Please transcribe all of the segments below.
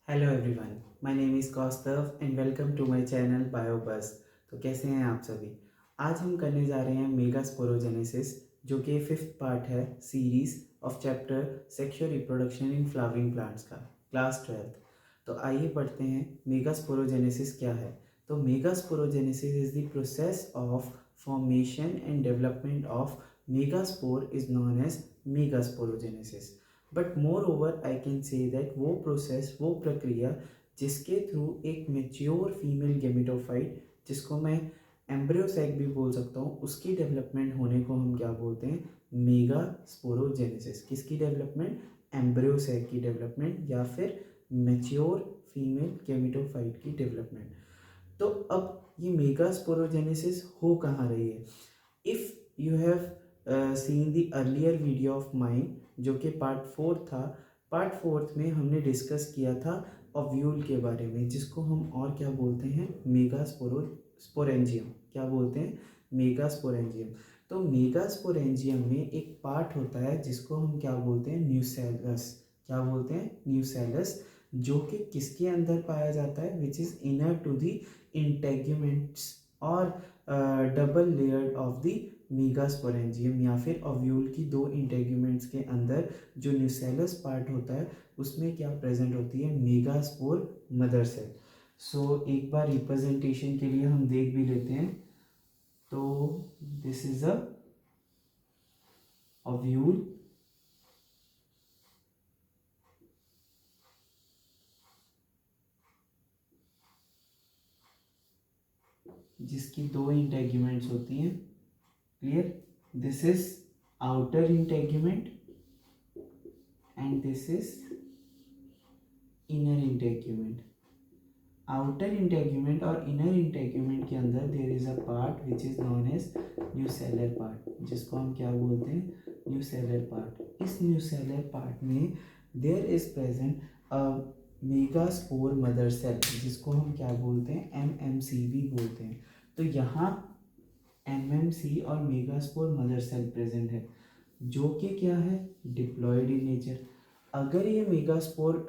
Hello everyone, my name is Kaustav and welcome to my channel Biobus. तो कैसे हैं आप सभी। आज हम करने जा रहे हैं मेगास्पोरोजेनेसिस, जो कि फिफ्थ पार्ट है series of chapter sexual reproduction in flowering plants का, क्लास 12th। तो आइए पढ़ते हैं मेगास्पोरोजेनेसिस क्या है। तो megasporogenesis is the process of formation and development of megaspore is known as megasporogenesis. But moreover I can say that वो प्रोसेस, वो प्रक्रिया जिसके थ्रू एक मेच्योर फीमेल गेमेटोफाइट, जिसको मैं एम्ब्रियोसैक भी बोल सकता हूँ, उसकी डेवलपमेंट होने को हम क्या बोलते हैं, मेगास्पोरोजेनेसिस। किसकी डेवलपमेंट, एम्ब्रियोसैक की डेवलपमेंट या फिर मेच्योर फीमेल गेमेटोफाइट की डेवलपमेंट। तो अब ये मेगास्पोरोजेनेसिस हो कहाँ रही है। If you have seen the earlier video of mine, जो कि पार्ट 4 था, पार्ट 4 में हमने डिस्कस किया था ओव्यूल के बारे में, जिसको हम और क्या बोलते हैं, मेगास्पोरेंजियम। क्या बोलते हैं, मेगास्पोरेंजियम। तो मेगास्पोरेंजियम में एक पार्ट होता है जिसको हम क्या बोलते हैं, न्यूसेलस। क्या बोलते हैं, न्यूसेलस, जो कि किसके अंदर पाया जाता है, which is inner to the integuments और double layer of the megasporangium, या फिर ओव्यूल की दो इंटेग्यूमेंट्स के अंदर जो न्यूसेलस पार्ट होता है उसमें क्या प्रेजेंट होती है, मेगास्पोर मदर सेल। सो एक बार रिप्रेजेंटेशन के लिए हम देख भी लेते हैं। तो दिस इज अ ओव्यूल, जिसकी दो इंटेग्यूमेंट्स होती हैं। Clear, this is outer integument and this is inner integument. Outer integument और इनर इंटेग्यूमेंट के अंदर there is a part which is known as nucellar part, जिसको हम क्या बोलते हैं, न्यूसेलर पार्ट। इस न्यूसेलर पार्ट में there is present a megaspore mother cell, जिसको हम क्या बोलते हैं, एमएमसी भी बोलते हैं। तो यहाँ एमएमसी और मेगास्पोर मदर सेल प्रेजेंट है, जो कि क्या है, डिप्लॉयड इन नेचर। अगर ये मेगास्पोर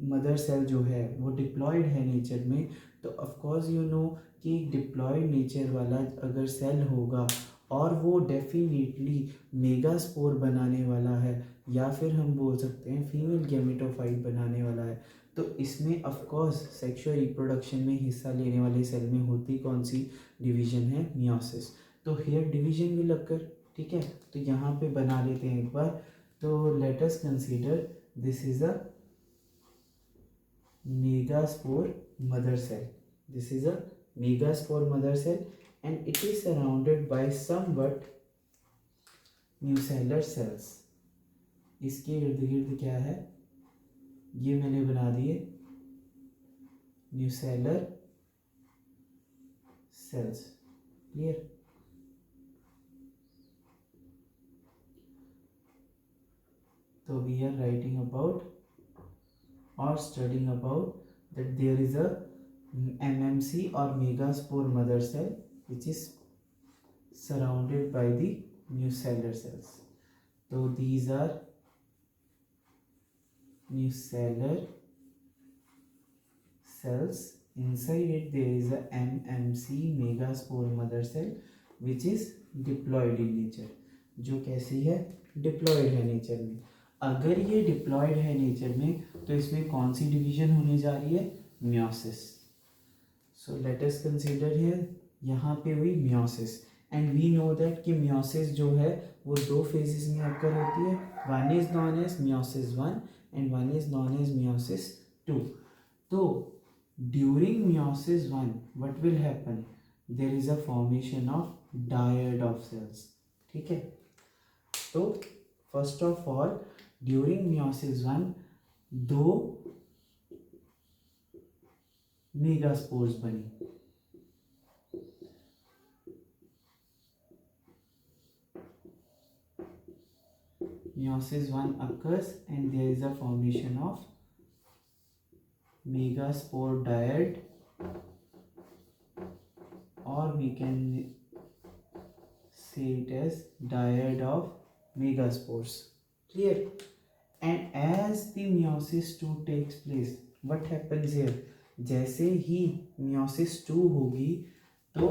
मदर सेल जो है वो डिप्लॉयड है नेचर में, तो ऑफ कोर्स यू नो कि डिप्लॉयड नेचर वाला अगर सेल होगा और वो डेफिनेटली मेगास्पोर बनाने वाला है, या फिर हम बोल सकते हैं फीमेल गेमेटोफाइट बनाने वाला है, तो इसमें ऑफ कोर्स सेक्सुअल रिप्रोडक्शन में हिस्सा लेने वाले सेल में होती कौन सी डिवीजन है, मियोसिस। तो हेयर डिवीजन विल अकर। ठीक है, तो यहाँ पे बना लेते हैं एक बार। तो late us consider this is a megaspore mother cell. This is a megaspore mother cell and it is surrounded by somewhat nucellar cells. इसके इर्द गिर्द क्या है, ये मैंने बना दिए न्यूसेलर सेल्स। क्लियर, तो we are writing about or studying about that there is a MMC or megaspore mother cell which is surrounded by the nucellar cells. So these are nucellar cells. Inside it there is a MMC megaspore mother cell which is diploid in nature. जो कैसी है, diploid है nature में। अगर ये diploid है nature में, तो इसमें कौन सी डिवीजन होने जा रही है, meiosis. So let us consider here, यहाँ पे हुई meiosis and we know that कि मियोसिस जो है वो दो फेजेस में अकर होती है। One is known as meiosis 1 and one is known as meiosis 2। तो during meiosis 1 what will happen, there is a formation of dyad of cells. ठीक है, तो first of all during meiosis 1 दो megaspores बनी। Meiosis 1 occurs and there is a formation of megaspore dyad, or we can say it as dyad of megaspores. Clear? And as the meiosis 2 takes place, what happens here, जैसे ही meiosis 2 होगी तो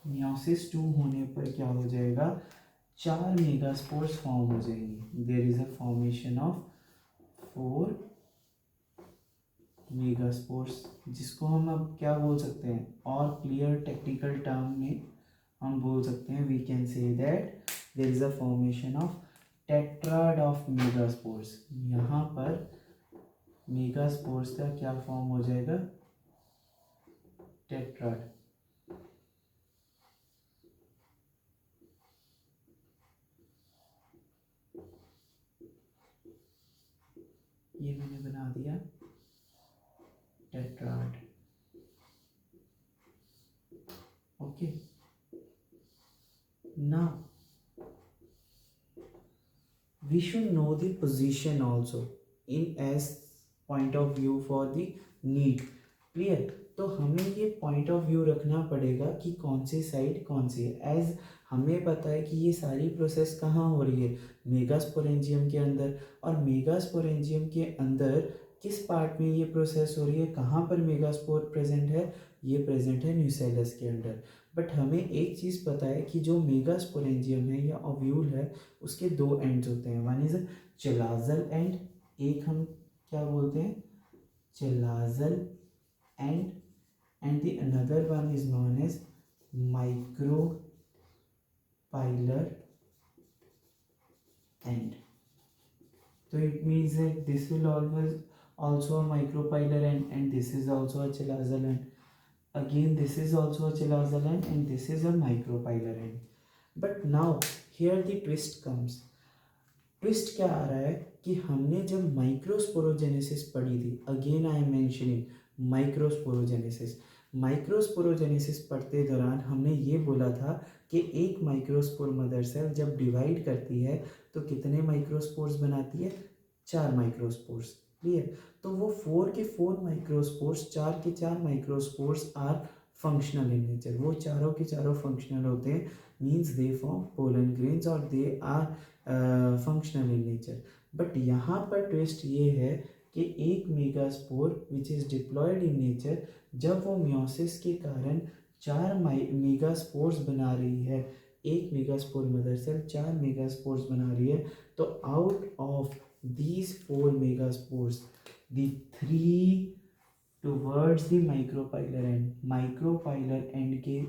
meiosis 2 होने पर क्या हो जाएगा, 4 megaspores form हो जाएंगे। There is a formation of 4 megaspores, जिसको हम अब क्या बोल सकते हैं, और क्लियर टेक्निकल टर्म में हम बोल सकते हैं, we can say that there is a formation of tetrad of megaspores. यहाँ पर मेगास्पोर्स का क्या फॉर्म हो जाएगा, टेट्राड। ये मैंने बना दिया tetrad. Okay, now we should know the position also in as point of view for the need, clear। तो हमें ये पॉइंट ऑफ व्यू रखना पड़ेगा कि कौन सी साइड कौन सी है। एज हमें पता है कि ये सारी प्रोसेस कहाँ हो रही है, मेगास्पोरेंजियम के अंदर, और मेगास्पोरेंजियम के अंदर किस पार्ट में ये प्रोसेस हो रही है, कहाँ पर मेगास्पोर प्रेजेंट है, ये प्रेजेंट है न्यूसेलस के अंदर। बट हमें एक चीज़ पता है कि जो मेगास्पोरेंजियम है या ओव्यूल है उसके दो एंड्स होते हैं, वन इज चिलाजल एंड, एक हम क्या बोलते हैं चिलाजल and, and the another one is known as micropylar end. So it means that this will always also a micropylar end, and this is also a chilazal end. Again this is also a chilazal end, and this is a micropylar end. But now here the twist comes. Twist क्या आ रहा है कि हमने जब microsporogenesis पढ़ी थी, again I am mentioning microsporogenesis, microsporogenesis पढ़ते दौरान हमने ये बोला था कि एक माइक्रोस्पोर मदर सेल जब डिवाइड करती है तो कितने माइक्रोस्पोर्स बनाती है, 4 माइक्रोस्पोर्स, क्लियर। तो वो 4 के 4 माइक्रोस्पोर्स, 4 के 4 microspores are functional in nature, वो चारों के चारों फंक्शनल होते हैं, means they form pollen grains और they are functional in nature. But यहाँ पर ट्विस्ट ये है कि एक megaspore which is diploid in nature, जब वो मियोसिस के कारण 4 मेगास्पोर्स बना रही है, एक मेगास्पोर मदर सेल 4 मेगास्पोर्स बना रही है, तो out of these 4 megaspores the 3 towards the micropylar and, micropylar and के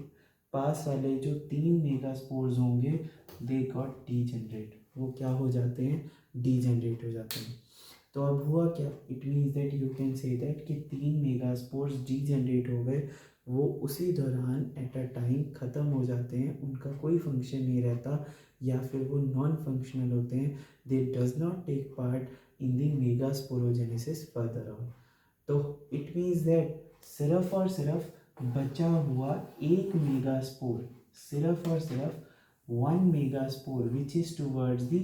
पास वाले जो 3 मेगास्पोर्स होंगे दे गॉट डीजेनरेट, वो क्या हो जाते हैं, डीजेनरेट हो जाते हैं। तो अब हुआ क्या, it means that you can say that कि 3 मेगास्पोर्स डीजेनरेट हो गए, वो उसी दौरान एट अ टाइम ख़त्म हो जाते हैं, उनका कोई फंक्शन नहीं रहता, या फिर वो नॉन फंक्शनल होते हैं, they does not take part in the megasporogenesis further on. तो इट मीन्स दैट सिर्फ और सिर्फ बचा हुआ एक मेगास्पोर, सिर्फ और सिर्फ 1 megaspore which is towards the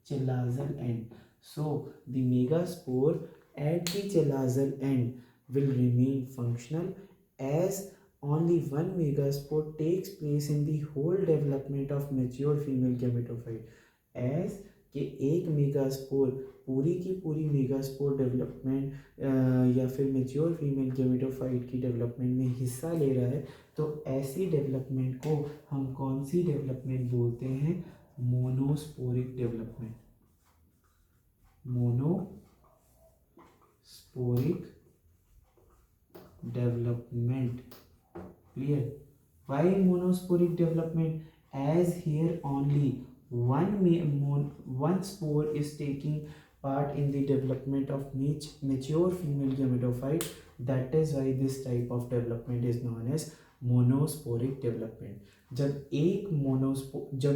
chelazal end. So the megaspore at the chelazal end will remain functional as only 1 megaspore takes place in the whole development of mature female gametophyte, as कि एक megaspore पूरी की पूरी megaspore development या फिर mature female gametophyte की development में हिस्सा ले रहा है, तो ऐसी डेवलपमेंट को हम कौन सी डेवलपमेंट बोलते हैं, monosporic development, monosporic development, clear. Why monosporic development, as here only one spore is taking part in the development of mature female gametophyte, that is why this type of development is known as monosporic development. जब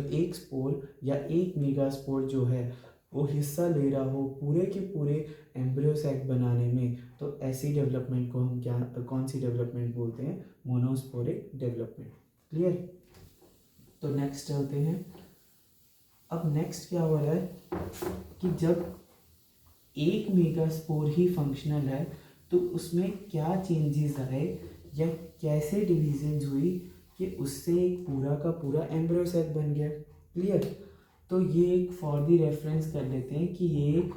एक spore या एक megaspore जो है वो हिस्सा ले रहा हो पूरे के पूरे एम्ब्रियो सैक बनाने में, तो ऐसी डेवलपमेंट को हम क्या, कौन सी डेवलपमेंट बोलते हैं, मोनोस्पोरिक डेवलपमेंट, क्लियर। तो नेक्स्ट चलते हैं। अब नेक्स्ट क्या हो रहा है कि जब एक मेगास्पोर ही फंक्शनल है तो उसमें क्या चेंजेस आए या कैसे डिवीजन्स हुई कि उससे एक पूरा का पूरा एम्ब्रियो सेक बन गया, क्लियर। तो ये एक फॉर द रेफरेंस कर लेते हैं कि ये एक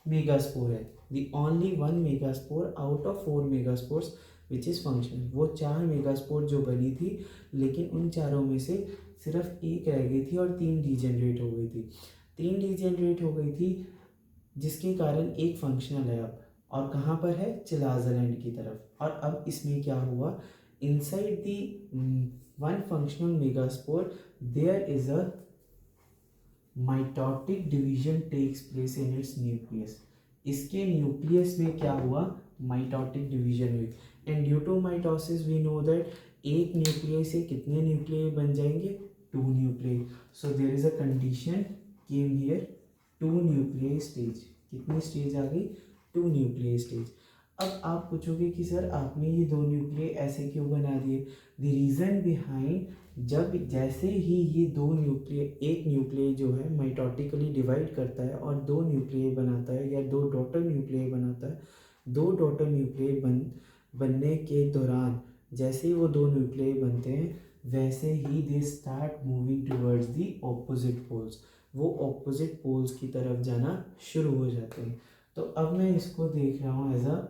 मेगास्पोर है, the only one megaspore out of 4 megaspores which is functional। वो 4 मेगास्पोर जो बनी थी, लेकिन उन चारों में से सिर्फ एक रह गई थी और 3 डीजेनरेट हो गई थी। 3 डीजेनरेट हो गई थी जिसके कारण एक फंक्शनल है अब, और कहाँ पर है, चिलाजलैंड की तरफ। और अब इसमें क्या हुआ, inside the one functional megaspore there is a mitotic division takes place in its nucleus. इसके न्यूक्लियस में क्या हुआ, माइटोटिक डिवीजन हुई। And due to mitosis we know that एक न्यूक्लियस से कितने न्यूक्लियस बन जाएंगे, 2 nucleus. So there is a condition came here, 2 nucleus stage. कितनी स्टेज आ गई, 2 न्यूक्लियस स्टेज। अब आप पूछोगे कि सर आपने ये 2 न्यूक्लियस ऐसे क्यों बना दिए। द रीज़न बिहाइंड, जब जैसे ही ये 2 न्यूक्लियस, एक न्यूक्लियस जो है माइटोटिकली डिवाइड करता है और 2 न्यूक्लियस बनाता है या 2 डॉटर न्यूक्लियस बनाता है, 2 डॉटर न्यूक्लियस बनने के दौरान जैसे ही वो 2 न्यूक्लियस बनते हैं, वैसे ही they start moving towards the opposite poles. वो ऑपोजिट पोल्स की तरफ जाना शुरू हो जाते हैं। तो अब मैं इसको देख रहा हूँ as a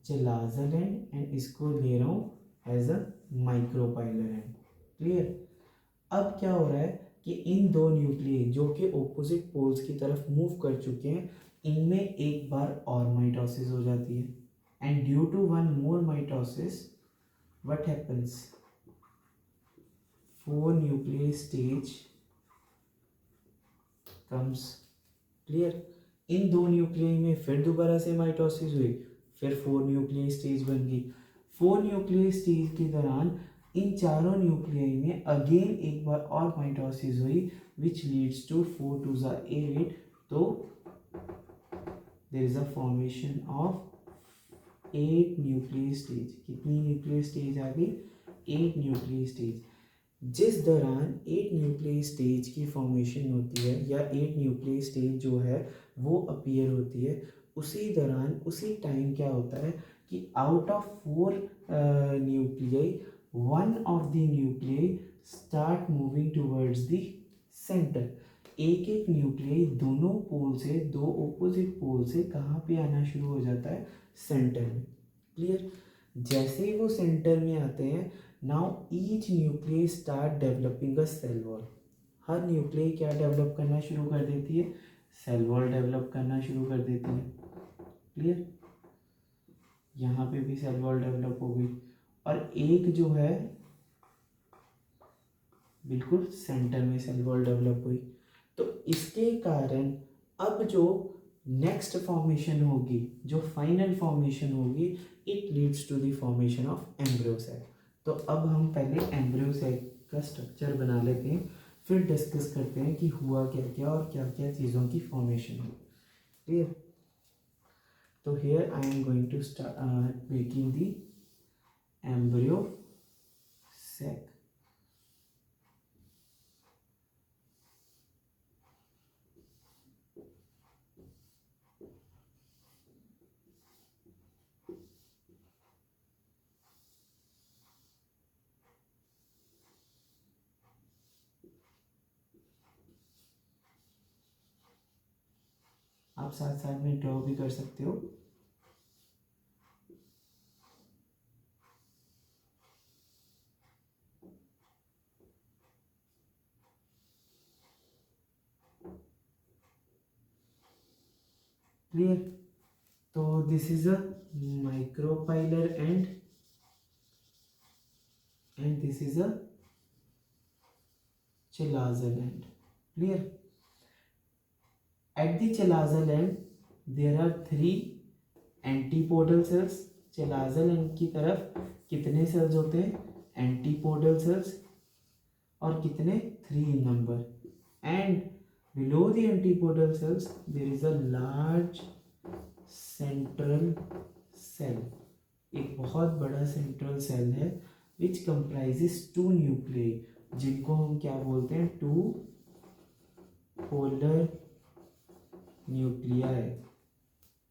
chalazal end, end इसको ले रहा हूँ as a micropylar end. Clear. अब क्या हो रहा है कि इन 2 न्यूक्लियस जो कि ऑपोजिट पोल्स की तरफ मूव कर चुके हैं, इनमें एक बार और माइटोसिस हो जाती है। And due to one more mitosis what happens, 4 nucleus stage comes. Clear. इन 2 न्यूक्लियस में फिर दोबारा से माइटोसिस हुई, फिर 4 न्यूक्लियस स्टेज बन गई। 4 न्यूक्लियस स्टेज के दौरान इन चारों न्यूक्लियस में अगेन एक बार और माइटोसिस हुई, विच लीड्स टू 4 2 8। तो there is a formation of 8 nucleus stage. कितनी न्यूक्लियस स्टेज आ गई, 8 न्यूक्लियस स्टेज। जिस दौरान 8 न्यूक्लियस स्टेज की फॉर्मेशन होती है या 8 न्यूक्लियस स्टेज जो है वो अपीयर होती है, उसी दौरान उसी टाइम क्या होता है कि out of 4 nucleus, one of the nucleus start moving towards the centre. एक एक न्यूक्लियस दोनों पोल से, 2 ऑपोजिट पोल से कहाँ पे आना शुरू हो जाता है, सेंटर में। क्लियर। जैसे ही वो सेंटर में आते हैं, now each nucleus start developing a cell wall. हर न्यूक्लियस क्या डेवलप करना शुरू कर देती है, सेल वॉल डेवलप करना शुरू कर देती है। क्लियर। यहाँ पे भी सेल वॉल डेवलप हो गई, और एक जो है बिल्कुल सेंटर में सेल वॉल डेवलप हुई। तो इसके कारण अब जो नेक्स्ट फॉर्मेशन होगी, जो फाइनल फॉर्मेशन होगी, it leads to the formation of embryo cell. तो अब हम पहले एम्ब्रियो सेल का स्ट्रक्चर बना लेते हैं, फिर डिस्कस करते हैं कि हुआ क्या क्या और क्या क्या चीज़ों की फॉर्मेशन हुई। क्लियर। तो here I am going to start making the embryo sac। आप साथ साथ में ड्रॉ भी कर सकते हो। क्लियर। तो this is a micropylar end this is a chalazal end. Clear. At the chalaza end there are 3 antipodal cells. Chalazal end की तरफ कितने सेल्स होते हैं, एंटीपोडल सेल्स, और कितने, 3 in number. And below the antipodal cells there is a large central cell. एक बहुत बड़ा सेंट्रल सेल है विच कंप्राइजेस 2 न्यूक्लियस, जिनको हम क्या बोलते हैं, 2 polar nuclei।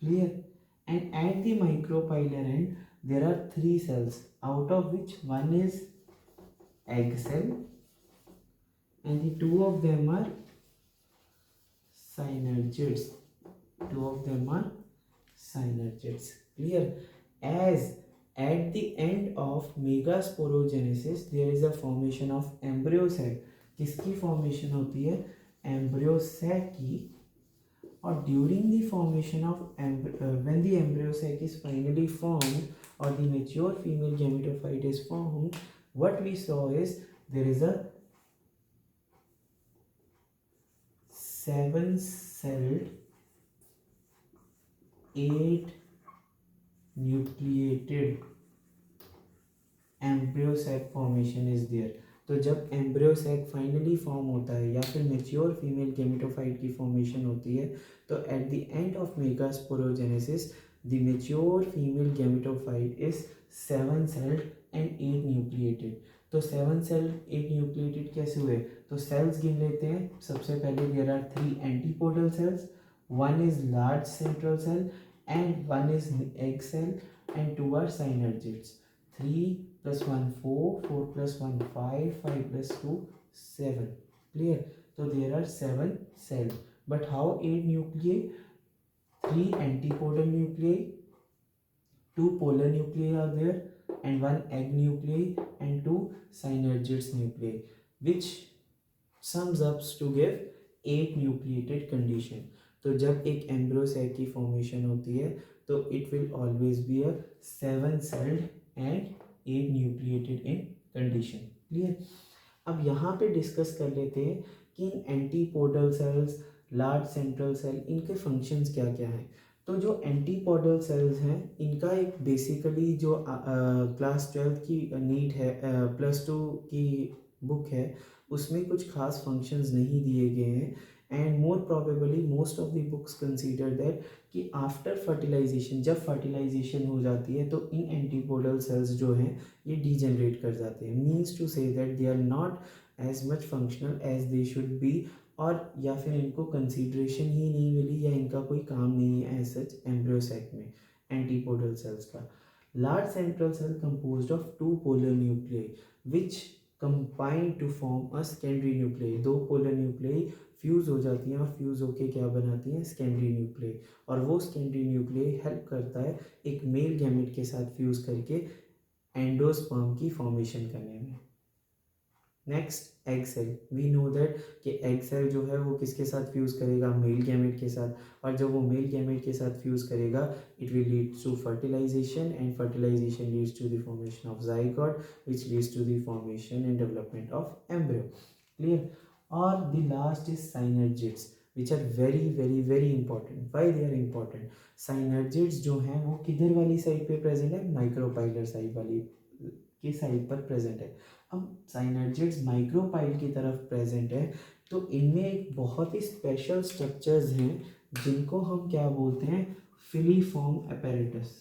Clear। And at the micropylar end there are 3 cells, out of which one is egg cell and the 2 of them are synergids। two of them are synergids. Clear? As at the end of megasporogenesis there is a formation of embryo sac. किसकी formation होती है? Embryo sac की. Or during the formation of when the embryo sac is finally formed or the mature female gametophyte is formed, what we saw is there is a 7-celled 8 nucleated embryo sac formation is there. तो जब embryo sac finally form होता है या फिर mature female gametophyte की formation होती है तो at the end of megasporogenesis the mature female gametophyte is 7-celled and 8 nucleated. तो 7-celled 8 न्यूक्लिएटेड कैसे हुए? तो सेल्स गिन लेते हैं. सबसे पहले there are 3 antipodal cells, 1 is large central cell and 1 is egg cell and 2 are synergids. 3 plus 1 4, 4 plus 1 5, 5 plus 2 7. Clear? So there are 7 cells. But how 8 nuclei? 3 antipodal nuclei, 2 polar nuclei are there and 1 egg nuclei and 2 synergids nuclei, which sums up to give 8 nucleated condition. तो जब एक embryo sac की formation होती है तो it will always be a 7-celled and 8 nucleated in condition. Clear? अब यहाँ पे डिस्कस कर लेते हैं कि इन antipodal cells, large central cell, इनके फंक्शंस क्या क्या हैं. तो जो एंटीपोडल सेल्स हैं इनका एक बेसिकली जो क्लास 12 की नीड है, +2 की बुक है, उसमें कुछ खास फंक्शंस नहीं दिए गए हैं. And more probably most of the books consider that कि आफ्टर फर्टिलाइजेशन, जब फर्टिलाइजेशन हो जाती है तो इन एंटीपोडल सेल्स जो हैं ये डीजनरेट कर जाते हैं. Means to say that they are not as much functional as they should be, और या फिर इनको कंसीडरेशन ही नहीं मिली या इनका कोई काम नहीं है एज सच एम्ब्रियो सैक में एंटीपोडल सेल्स का. Large central cell composed of 2 polar nuclei which combine to form a secondary nuclei. 2 polar nuclei fuse हो जाती हैं और फ्यूज़ होके क्या बनाती हैं? Secondary nuclei. और वो सेकेंडरी न्यूक्लियाई हेल्प करता है एक मेल गैमेट के साथ फ्यूज़ करके एंडोस्पर्म की फॉर्मेशन करने में. Next egg cell. We know that कि एग सेल जो है वो किसके साथ फ्यूज़ करेगा? मेल गैमेट के साथ. और जब वो मेल गैमेट के साथ फ्यूज़ करेगा it will lead to fertilization and fertilization leads to the formation of zygote which leads to the formation and development of embryo. Clear? Or the last is synergids which are very very very important. Why they are important? Synergids जो हैं वो किधर वाली side पे present है? Micropylar side वाली की side पर प्रेजेंट है. अब साइनर्जिड्स माइक्रोपाइल की तरफ प्रेजेंट है तो इनमें एक बहुत ही स्पेशल स्ट्रक्चर्स हैं जिनको हम क्या बोलते हैं? Filiform apparatus.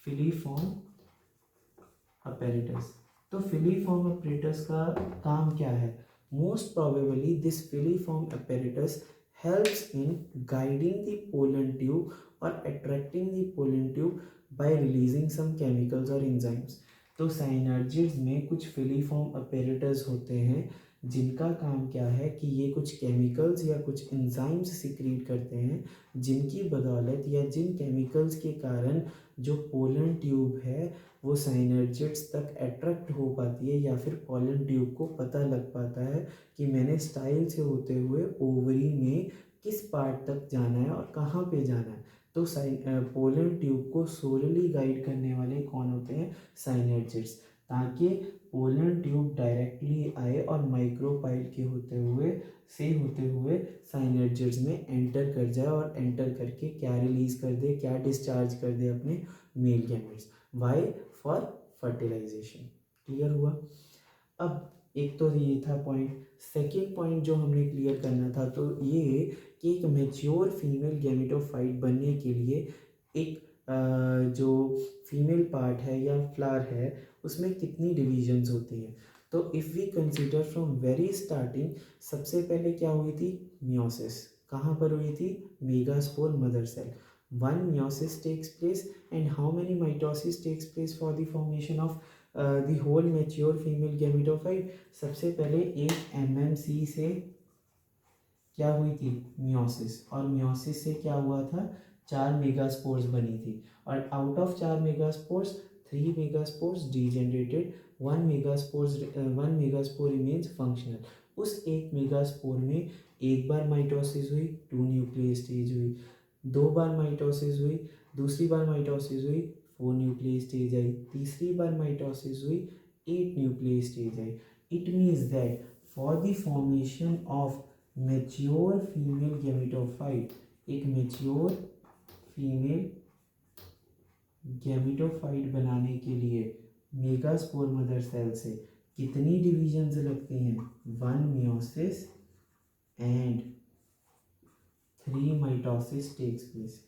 Filiform apparatus. तो फिलीफॉर्म अपैरेटस का काम क्या है? Most probably this filiform apparatus helps in guiding the pollen tube or attracting the pollen tube by releasing some chemicals or enzymes. तो साइनर्जिड्स में कुछ फिलीफॉर्म अपैरेटस होते हैं जिनका काम क्या है कि ये कुछ केमिकल्स या कुछ एंजाइम्स सिक्रीट करते हैं जिनकी बदौलत या जिन केमिकल्स के कारण जो पोलन ट्यूब है वो साइनर्जिड्स तक अट्रैक्ट हो पाती है या फिर पोलन ट्यूब को पता लग पाता है कि मैंने स्टाइल से होते हुए ओवरी में किस पार्ट तक जाना है और कहाँ पे जाना है. तो पोलन ट्यूब को सोलली गाइड करने वाले कौन होते हैं? साइनर्जिड्स. ताकि पोलन ट्यूब डायरेक्टली आए और माइक्रोपाइल के होते हुए साइनर्जिड्स में एंटर कर जाए और एंटर करके क्या रिलीज कर दे, क्या डिस्चार्ज कर दे अपने male gametes. Why? For fertilization. Clear हुआ? अब एक तो ये था पॉइंट. सेकेंड पॉइंट जो हमने क्लियर करना था तो ये कि एक मेच्योर फीमेल गैमेटोफाइट बनने के लिए एक जो फीमेल पार्ट है या फ्लावर है उसमें कितनी डिविजन्स होती हैं. तो if we consider from very starting, सबसे पहले क्या हुई थी? मियोसिस. कहाँ पर हुई थी? Megaspore mother cell. One meiosis takes place and how many mitosis takes place for the formation of the whole mature female gametophyte? सबसे पहले एक MMC से क्या हुई थी, मियोसिस, और मियोसिस से क्या हुआ था, 4 मेगास्पोर्स बनी थी, और out of 4 megaspores 3 megaspores degenerated, 1 megaspore remains functional. उस एक मेगास्पोर में एक बार माइटोसिस हुई, 2 न्यूक्लियर स्टेज हुई, 2 बार माइटोसिस हुई, दूसरी बार माइटोसिस हुई, 4 न्यूक्लियर स्टेज आई, तीसरी बार माइटोसिस हुई, 8 nuclear stage I. It means that for the formation of mature female gametophyte, एक मैच्योर फीमेल गैमेटोफाइट बनाने के लिए मेगास्पोर मदर सेल से कितनी डिविजन्स लगती हैं, 1 meiosis and 3 mitosis takes place.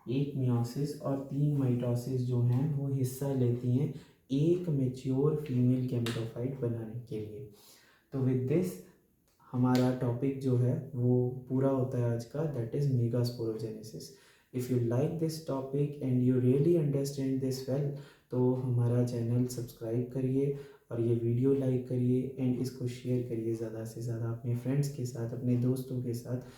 एक मियोसिस और 3 माइटोसिस जो हैं वो हिस्सा लेती हैं एक मैच्योर फीमेल गैमेटोफाइट बनाने के लिए। तो विद दिस हमारा टॉपिक जो है वो पूरा होता है आज का, that is megasporogenesis. If you like this topic and you really understand this well, तो हमारा चैनल सब्सक्राइब करिए और ये वीडियो लाइक करिए एंड इसको शेयर करिए ज़्यादा से ज़्यादा अपने फ्रेंड्स के साथ, अपने दोस्तों के साथ,